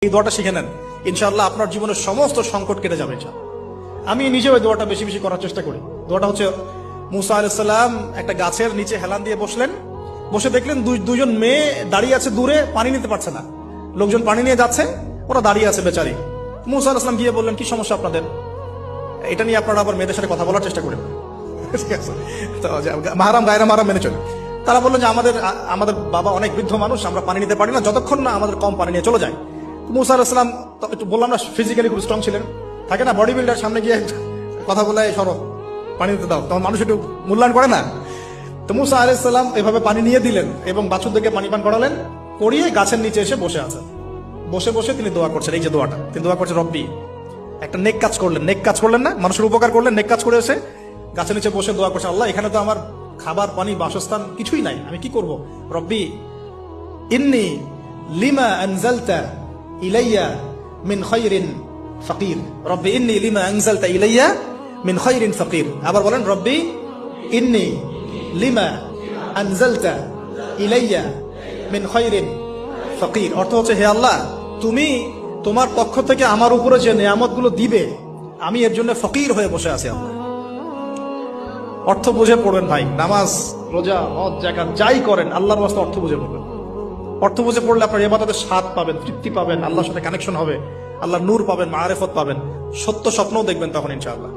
এই দোয়াটা শিখে নেন, ইনশাআল্লাহ আপনার জীবনের সমস্ত সংকট কেটে যাবে। আমি নিজেও এই দোয়াটা বেশি বেশি করার চেষ্টা করি। দোয়াটা হচ্ছে, মুসা আলাইহিস সালাম একটা গাছের নিচে হেলান দিয়ে বসলেন, বসে দেখলেন দুইজন মেয়ে দাঁড়িয়ে আছে দূরে, পানি নিতে পারছে না। লোকজন পানি নিয়ে যাচ্ছে, ওরা দাঁড়িয়ে আছে বেচারি। মুসা আলাইহিস সালাম গিয়ে বললেন, কি সমস্যা আপনাদের? এটা নিয়ে আপনারা আবার মেয়েদের সাথে কথা বলার চেষ্টা করেন। ঠিক আছে, তো মাহারাম গায়রা মাহারাম মেনে চলে। তারা বললেন যে আমাদের বাবা অনেক বৃদ্ধ মানুষ, আমরা পানি নিতে পারি না যতক্ষণ না আমাদের কম পানি নিয়ে চলে যায়। মুসা আলাইহিস সালাম একটু বললাম না, ফিজিক্যালি খুব স্ট্রং ছিলেন, থাকে না বডি বিল্ডার, সামনে গিয়ে কথা বলে সরো পানি দিতে দাও, তখন মানুষ একটু মূল্যায়ন করে না। তো মুসা আলাইহিস সালাম এভাবে পানি নিয়ে দিলেন এবং বাছুরদেরকে পানি পান করালেন, করিয়ে গাছের নিচে এসে বসে আছেন। বসে বসে তিনি দোয়া করছেন, এই যে দোয়াটা তিনি দোয়া করছেন, রব্বি, একটা নেক কাজ করলেন, নেক কাজ করলেন না, মানুষের উপকার করলেন, নেক কাজ করে এসে গাছের নিচে বসে দোয়া করছেন, আল্লাহ এখানে তো আমার খাবার পানি বাসস্থান কিছুই নাই, আমি কি করব? রব্বি ইন্নী লিমা আনজালতা ইলাইয়া মিন খায়রিন ফাকির, রব্বি ইন্নী লিমা আনজালতা ইলাইয়া মিন খায়রিন ফাকির। আবার বলেন, রব্বি ইন্নী লিমা আনজালতা ইলাইয়া মিন খায়রিন ফাকির। অর্থ হচ্ছে, হে আল্লাহ, তুমি তোমার পক্ষ থেকে আমার উপরে যে নিয়ামতগুলো দিবে, আমি এর জন্য ফকির হয়ে বসে আছি। আল্লাহ অর্থ বুঝে পড়বেন ভাই, নামাজ রোজা হজ জাকাত যাই করেন আল্লাহর ওয়াস্তে অর্থ বুঝে পড়বেন। অর্থ বুঝে পড়লে আপনার ইবাদতের স্বাদ পাবেন, তৃপ্তি পাবেন, আল্লাহর সাথে কানেকশন হবে, আল্লাহর নূর পাবেন, মাআরিফত পাবেন, সত্য স্বপ্নও দেখবেন তখন ইনশাআল্লাহ।